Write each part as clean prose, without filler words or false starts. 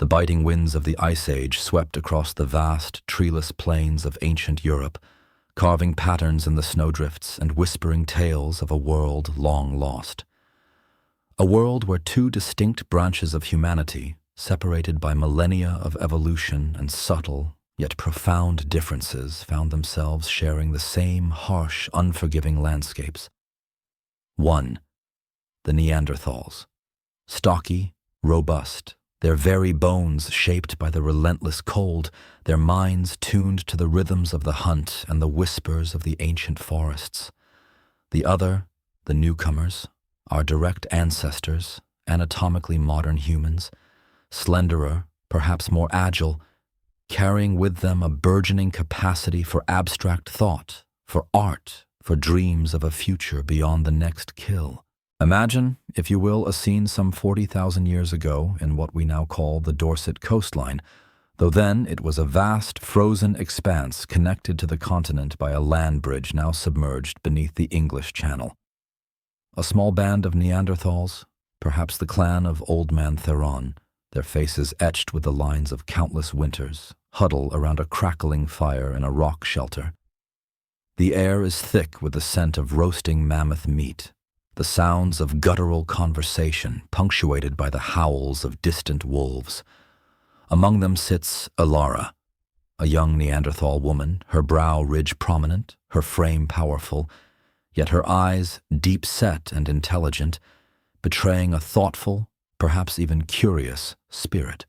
The biting winds of the Ice Age swept across the vast, treeless plains of ancient Europe, carving patterns in the snowdrifts and whispering tales of a world long lost. A world where two distinct branches of humanity, separated by millennia of evolution and subtle, yet profound differences, found themselves sharing the same harsh, unforgiving landscapes. 1. The Neanderthals. Stocky, robust, their very bones shaped by the relentless cold, their minds tuned to the rhythms of the hunt and the whispers of the ancient forests. The other, the newcomers, our direct ancestors, anatomically modern humans, slenderer, perhaps more agile, carrying with them a burgeoning capacity for abstract thought, for art, for dreams of a future beyond the next kill. Imagine, if you will, a scene some 40,000 years ago in what we now call the Dorset coastline, though then it was a vast, frozen expanse connected to the continent by a land bridge now submerged beneath the English Channel. A small band of Neanderthals, perhaps the clan of Old Man Theron, their faces etched with the lines of countless winters, huddle around a crackling fire in a rock shelter. The air is thick with the scent of roasting mammoth meat, the sounds of guttural conversation punctuated by the howls of distant wolves. Among them sits Alara, a young Neanderthal woman, her brow ridge prominent, her frame powerful, yet her eyes deep-set and intelligent, betraying a thoughtful, perhaps even curious, spirit.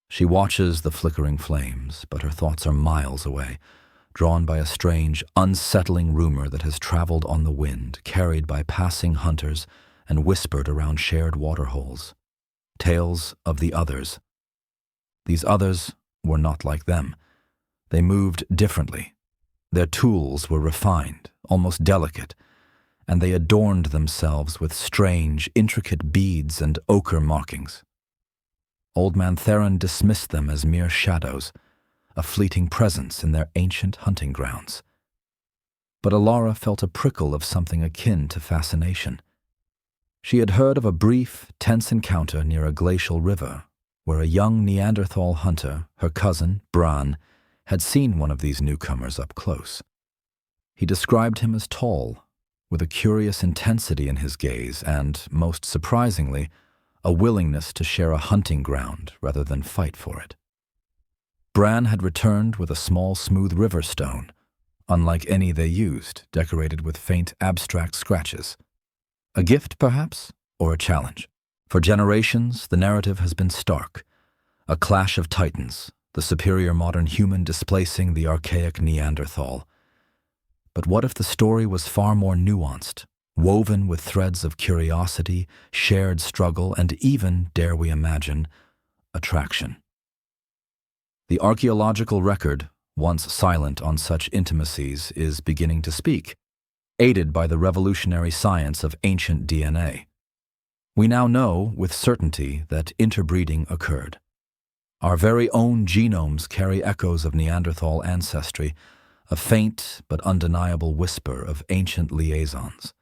She watches the flickering flames, but her thoughts are miles away, drawn by a strange, unsettling rumor that has traveled on the wind, carried by passing hunters and whispered around shared waterholes. Tales of the others. These others were not like them. They moved differently. Their tools were refined, almost delicate, and they adorned themselves with strange, intricate beads and ochre markings. Old Man Theron dismissed them as mere shadows, a fleeting presence in their ancient hunting grounds. But Alara felt a prickle of something akin to fascination. She had heard of a brief, tense encounter near a glacial river, where a young Neanderthal hunter, her cousin, Bran, had seen one of these newcomers up close. He described him as tall, with a curious intensity in his gaze and, most surprisingly, a willingness to share a hunting ground rather than fight for it. Bran had returned with a small, smooth river stone, unlike any they used, decorated with faint, abstract scratches. A gift, perhaps, or a challenge? For generations, the narrative has been stark. A clash of titans, the superior modern human displacing the archaic Neanderthal. But what if the story was far more nuanced, woven with threads of curiosity, shared struggle, and even, dare we imagine, attraction? The archaeological record, once silent on such intimacies, is beginning to speak, aided by the revolutionary science of ancient DNA. We now know with certainty that interbreeding occurred. Our very own genomes carry echoes of Neanderthal ancestry, a faint but undeniable whisper of ancient liaisons.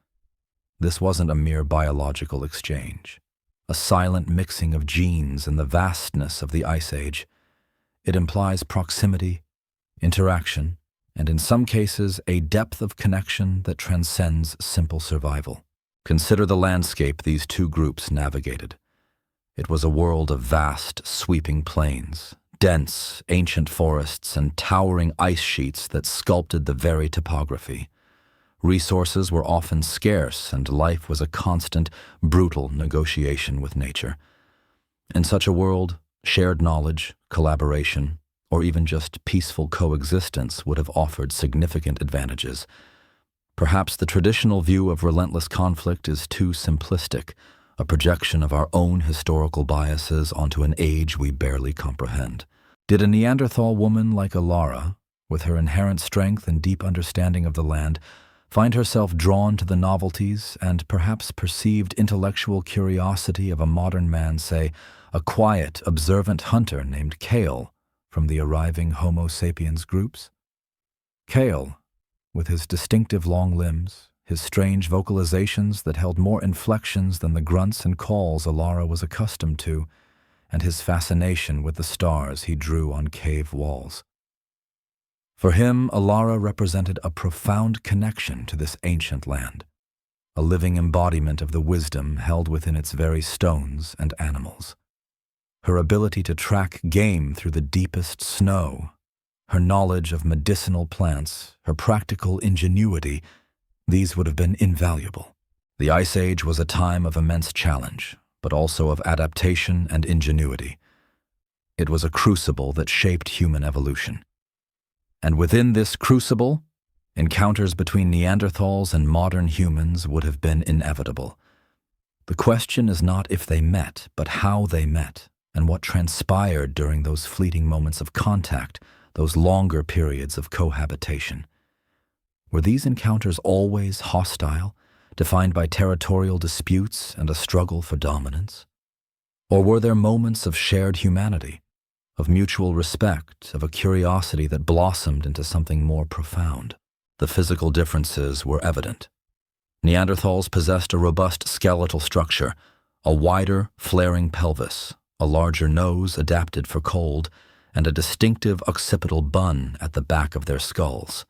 This wasn't a mere biological exchange, a silent mixing of genes in the vastness of the Ice Age. It implies proximity, interaction, and in some cases a depth of connection that transcends simple survival. Consider the landscape these two groups navigated. It was a world of vast, sweeping plains, dense, ancient forests, and towering ice sheets that sculpted the very topography. Resources were often scarce, and life was a constant, brutal negotiation with nature. In such a world, shared knowledge, collaboration, or even just peaceful coexistence would have offered significant advantages. Perhaps the traditional view of relentless conflict is too simplistic, a projection of our own historical biases onto an age we barely comprehend. Did a Neanderthal woman like Alara, with her inherent strength and deep understanding of the land, find herself drawn to the novelties and perhaps perceived intellectual curiosity of a modern man, say, a quiet, observant hunter named Kale from the arriving Homo sapiens groups? Kale, with his distinctive long limbs, his strange vocalizations that held more inflections than the grunts and calls Alara was accustomed to, and his fascination with the stars he drew on cave walls. For him, Alara represented a profound connection to this ancient land, a living embodiment of the wisdom held within its very stones and animals. Her ability to track game through the deepest snow, her knowledge of medicinal plants, her practical ingenuity, these would have been invaluable. The Ice Age was a time of immense challenge, but also of adaptation and ingenuity. It was a crucible that shaped human evolution. And within this crucible, encounters between Neanderthals and modern humans would have been inevitable. The question is not if they met, but how they met, and what transpired during those fleeting moments of contact, those longer periods of cohabitation. Were these encounters always hostile, defined by territorial disputes and a struggle for dominance? Or were there moments of shared humanity, of mutual respect, of a curiosity that blossomed into something more profound? The physical differences were evident. Neanderthals possessed a robust skeletal structure, a wider, flaring pelvis, a larger nose adapted for cold, and a distinctive occipital bun at the back of their skulls.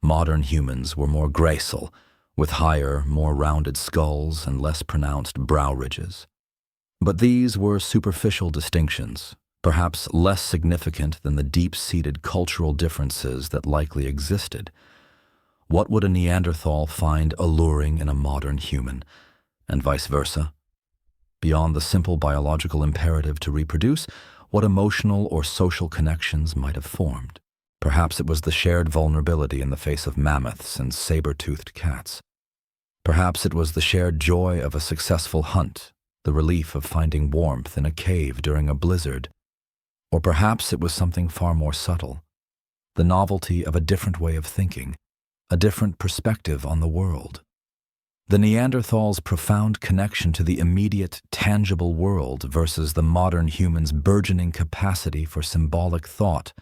Modern humans were more gracile, with higher, more rounded skulls and less pronounced brow ridges. But these were superficial distinctions, perhaps less significant than the deep-seated cultural differences that likely existed. What would a Neanderthal find alluring in a modern human, and vice versa? Beyond the simple biological imperative to reproduce, what emotional or social connections might have formed? Perhaps it was the shared vulnerability in the face of mammoths and saber-toothed cats. Perhaps it was the shared joy of a successful hunt, the relief of finding warmth in a cave during a blizzard. Or perhaps it was something far more subtle, the novelty of a different way of thinking, a different perspective on the world. The Neanderthal's profound connection to the immediate, tangible world versus the modern human's burgeoning capacity for symbolic thought,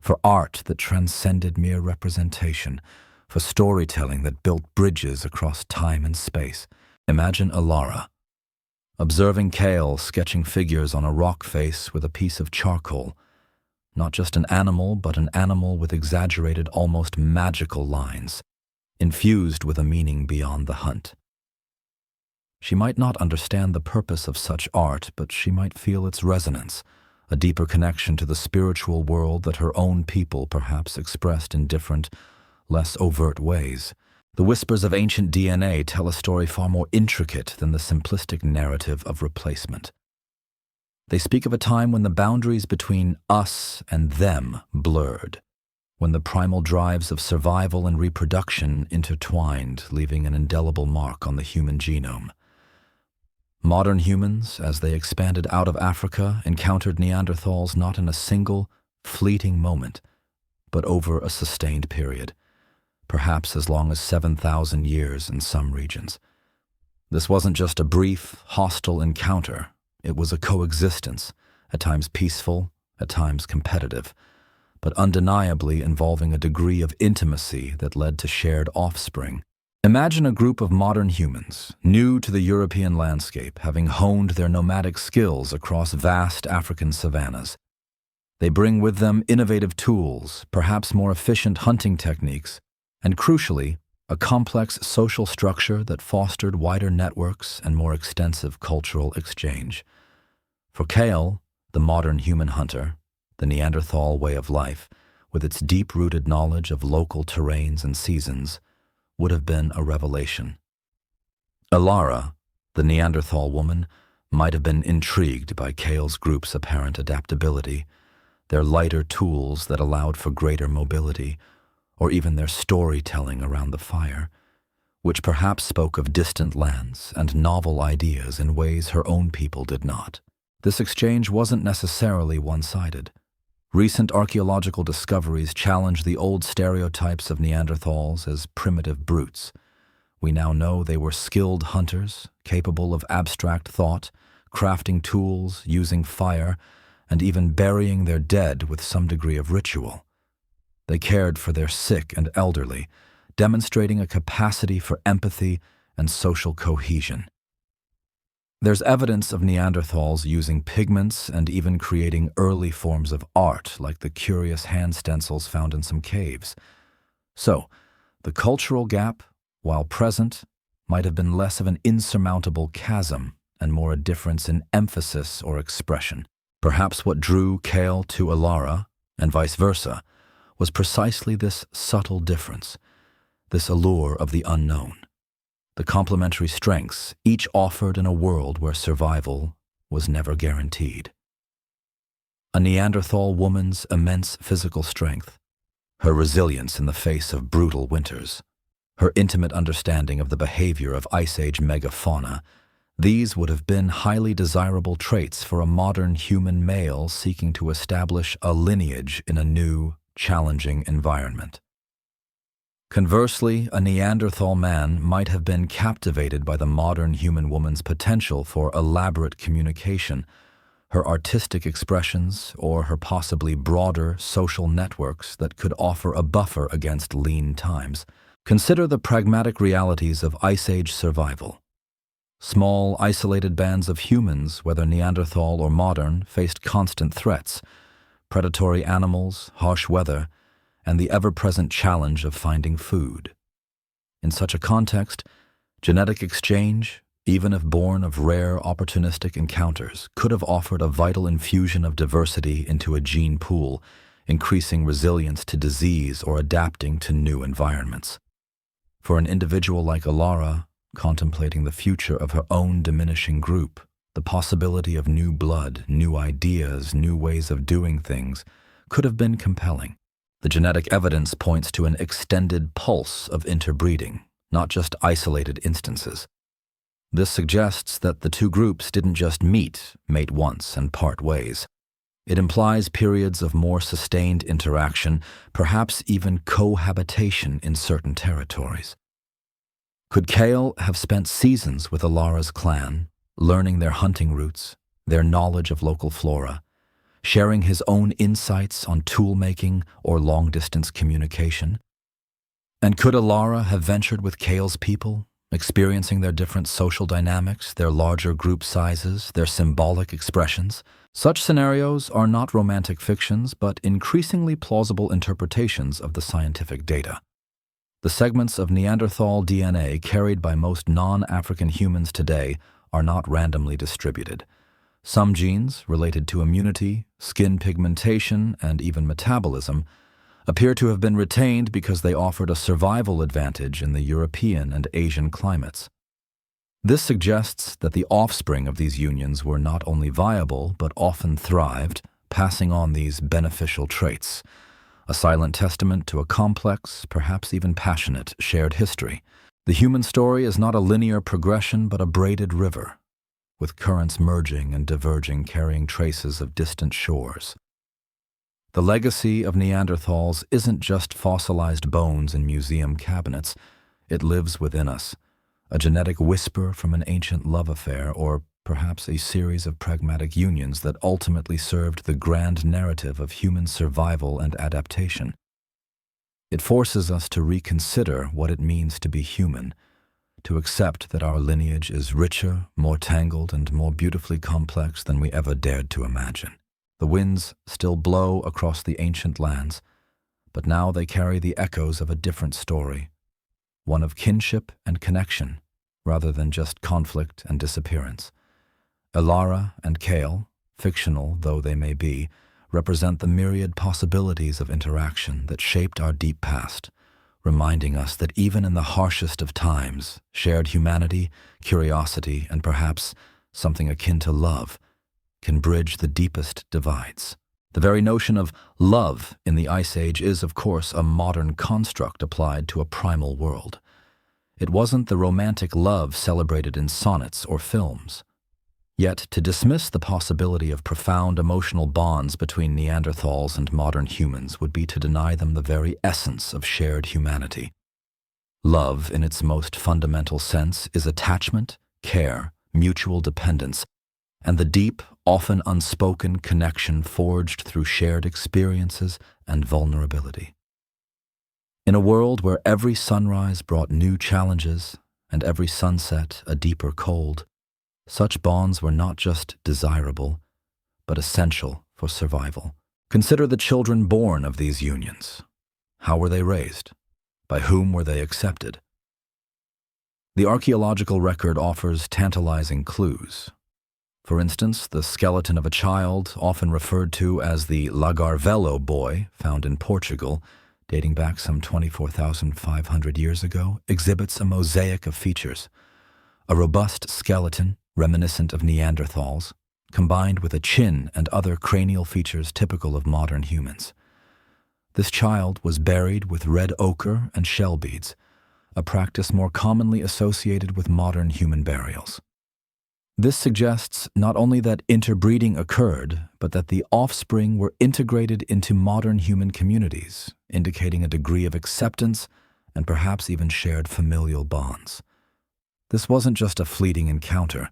for art that transcended mere representation, for storytelling that built bridges across time and space. Imagine Alara, observing Kale sketching figures on a rock face with a piece of charcoal. Not just an animal, but an animal with exaggerated, almost magical lines, infused with a meaning beyond the hunt. She might not understand the purpose of such art, but she might feel its resonance, a deeper connection to the spiritual world that her own people perhaps expressed in different, less overt ways. The whispers of ancient DNA tell a story far more intricate than the simplistic narrative of replacement. They speak of a time when the boundaries between us and them blurred, when the primal drives of survival and reproduction intertwined, leaving an indelible mark on the human genome. Modern humans, as they expanded out of Africa, encountered Neanderthals not in a single, fleeting moment, but over a sustained period, perhaps as long as 7,000 years in some regions. This wasn't just a brief, hostile encounter. It was a coexistence, at times peaceful, at times competitive, but undeniably involving a degree of intimacy that led to shared offspring. Imagine a group of modern humans, new to the European landscape, having honed their nomadic skills across vast African savannas. They bring with them innovative tools, perhaps more efficient hunting techniques, and crucially, a complex social structure that fostered wider networks and more extensive cultural exchange. For Kale, the modern human hunter, the Neanderthal way of life, with its deep-rooted knowledge of local terrains and seasons, would have been a revelation. Alara, the Neanderthal woman, might have been intrigued by Kale's group's apparent adaptability, their lighter tools that allowed for greater mobility, or even their storytelling around the fire, which perhaps spoke of distant lands and novel ideas in ways her own people did not. This exchange wasn't necessarily one-sided. Recent archaeological discoveries challenge the old stereotypes of Neanderthals as primitive brutes. We now know they were skilled hunters, capable of abstract thought, crafting tools, using fire, and even burying their dead with some degree of ritual. They cared for their sick and elderly, demonstrating a capacity for empathy and social cohesion. There's evidence of Neanderthals using pigments and even creating early forms of art, like the curious hand stencils found in some caves. So, the cultural gap, while present, might have been less of an insurmountable chasm and more a difference in emphasis or expression. Perhaps what drew Kale to Alara, and vice versa, was precisely this subtle difference, this allure of the unknown. The complementary strengths each offered in a world where survival was never guaranteed. A Neanderthal woman's immense physical strength, her resilience in the face of brutal winters, her intimate understanding of the behavior of Ice Age megafauna, these would have been highly desirable traits for a modern human male seeking to establish a lineage in a new, challenging environment. Conversely, a Neanderthal man might have been captivated by the modern human woman's potential for elaborate communication, her artistic expressions, or her possibly broader social networks that could offer a buffer against lean times. Consider the pragmatic realities of Ice Age survival. Small, isolated bands of humans, whether Neanderthal or modern, faced constant threats: predatory animals, harsh weather, and the ever-present challenge of finding food. In such a context, genetic exchange, even if born of rare opportunistic encounters, could have offered a vital infusion of diversity into a gene pool, increasing resilience to disease or adapting to new environments. For an individual like Alara, contemplating the future of her own diminishing group, the possibility of new blood, new ideas, new ways of doing things could have been compelling. The genetic evidence points to an extended pulse of interbreeding, not just isolated instances. This suggests that the two groups didn't just mate once, and part ways. It implies periods of more sustained interaction, perhaps even cohabitation in certain territories. Could Kale have spent seasons with Alara's clan, learning their hunting routes, their knowledge of local flora, sharing his own insights on tool-making or long-distance communication? And could Alara have ventured with Kale's people, experiencing their different social dynamics, their larger group sizes, their symbolic expressions? Such scenarios are not romantic fictions, but increasingly plausible interpretations of the scientific data. The segments of Neanderthal DNA carried by most non-African humans today are not randomly distributed. Some genes, related to immunity, skin pigmentation, and even metabolism, appear to have been retained because they offered a survival advantage in the European and Asian climates. This suggests that the offspring of these unions were not only viable, but often thrived, passing on these beneficial traits, a silent testament to a complex, perhaps even passionate, shared history. The human story is not a linear progression, but a braided river, with currents merging and diverging, carrying traces of distant shores. The legacy of Neanderthals isn't just fossilized bones in museum cabinets. It lives within us, a genetic whisper from an ancient love affair, or perhaps a series of pragmatic unions that ultimately served the grand narrative of human survival and adaptation. It forces us to reconsider what it means to be human, to accept that our lineage is richer, more tangled, and more beautifully complex than we ever dared to imagine. The winds still blow across the ancient lands, but now they carry the echoes of a different story, one of kinship and connection, rather than just conflict and disappearance. Alara and Kale, fictional though they may be, represent the myriad possibilities of interaction that shaped our deep past, reminding us that even in the harshest of times, shared humanity, curiosity, and perhaps something akin to love can bridge the deepest divides. The very notion of love in the Ice Age is, of course, a modern construct applied to a primal world. It wasn't the romantic love celebrated in sonnets or films. Yet, to dismiss the possibility of profound emotional bonds between Neanderthals and modern humans would be to deny them the very essence of shared humanity. Love, in its most fundamental sense, is attachment, care, mutual dependence, and the deep, often unspoken connection forged through shared experiences and vulnerability. In a world where every sunrise brought new challenges and every sunset a deeper cold, Such bonds were not just desirable, but essential for survival. Consider the children born of these unions. How were they raised? By whom were they accepted? The archaeological record offers tantalizing clues. For instance, the skeleton of a child, often referred to as the Lagarvello boy, found in Portugal, dating back some 24,500 years ago, exhibits a mosaic of features. A robust skeleton, reminiscent of Neanderthals, combined with a chin and other cranial features typical of modern humans. This child was buried with red ochre and shell beads, a practice more commonly associated with modern human burials. This suggests not only that interbreeding occurred, but that the offspring were integrated into modern human communities, indicating a degree of acceptance and perhaps even shared familial bonds. This wasn't just a fleeting encounter.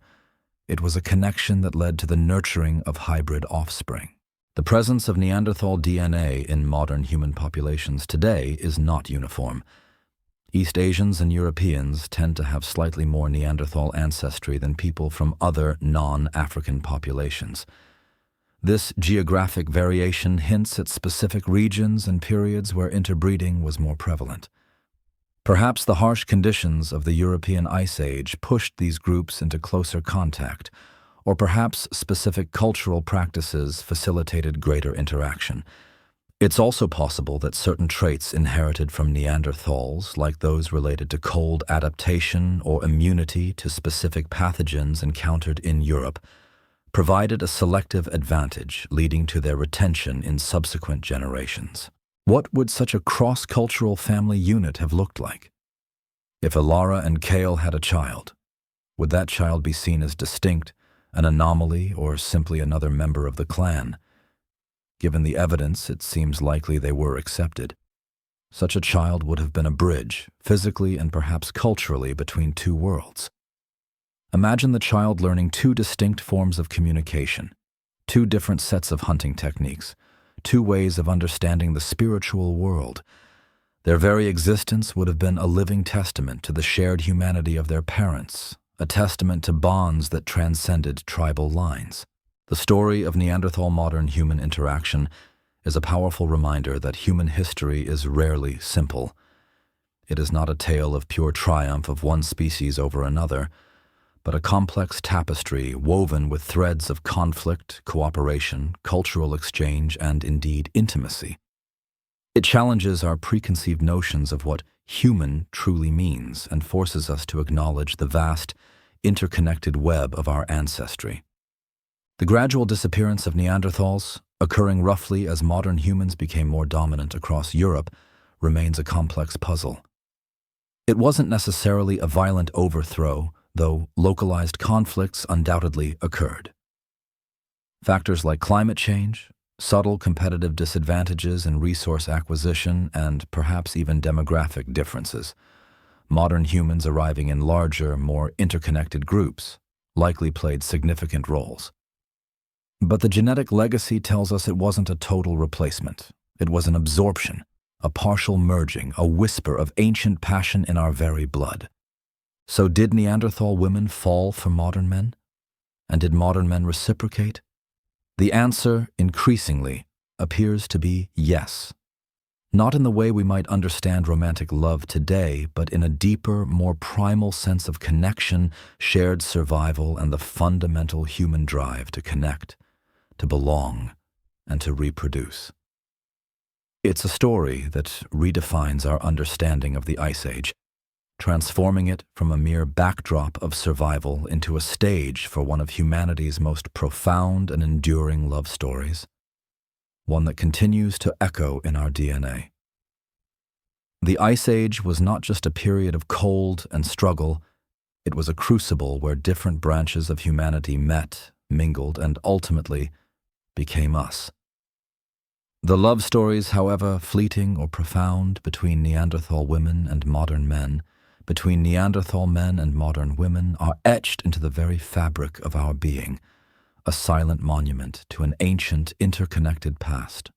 It was a connection that led to the nurturing of hybrid offspring. The presence of Neanderthal DNA in modern human populations today is not uniform. East Asians and Europeans tend to have slightly more Neanderthal ancestry than people from other non-African populations. This geographic variation hints at specific regions and periods where interbreeding was more prevalent. Perhaps the harsh conditions of the European Ice Age pushed these groups into closer contact, or perhaps specific cultural practices facilitated greater interaction. It's also possible that certain traits inherited from Neanderthals, like those related to cold adaptation or immunity to specific pathogens encountered in Europe, provided a selective advantage, leading to their retention in subsequent generations. What would such a cross-cultural family unit have looked like? If Alara and Kale had a child, would that child be seen as distinct, an anomaly, or simply another member of the clan? Given the evidence, it seems likely they were accepted. Such a child would have been a bridge, physically and perhaps culturally, between two worlds. Imagine the child learning two distinct forms of communication, two different sets of hunting techniques, two ways of understanding the spiritual world. Their very existence would have been a living testament to the shared humanity of their parents, a testament to bonds that transcended tribal lines. The story of Neanderthal-modern human interaction is a powerful reminder that human history is rarely simple. It is not a tale of pure triumph of one species over another, but a complex tapestry woven with threads of conflict, cooperation, cultural exchange, and indeed intimacy. It challenges our preconceived notions of what human truly means and forces us to acknowledge the vast, interconnected web of our ancestry. The gradual disappearance of Neanderthals, occurring roughly as modern humans became more dominant across Europe, remains a complex puzzle. It wasn't necessarily a violent overthrow, though localized conflicts undoubtedly occurred. Factors like climate change, subtle competitive disadvantages in resource acquisition, and perhaps even demographic differences, modern humans arriving in larger, more interconnected groups, likely played significant roles. But the genetic legacy tells us it wasn't a total replacement. It was an absorption, a partial merging, a whisper of ancient passion in our very blood. So did Neanderthal women fall for modern men? And did modern men reciprocate? The answer, increasingly, appears to be yes. Not in the way we might understand romantic love today, but in a deeper, more primal sense of connection, shared survival, and the fundamental human drive to connect, to belong, and to reproduce. It's a story that redefines our understanding of the Ice Age, transforming it from a mere backdrop of survival into a stage for one of humanity's most profound and enduring love stories, one that continues to echo in our DNA. The Ice Age was not just a period of cold and struggle, it was a crucible where different branches of humanity met, mingled, and ultimately became us. The love stories, however fleeting or profound, between Neanderthal women and modern men, between Neanderthal men and modern women, are etched into the very fabric of our being, a silent monument to an ancient, interconnected past.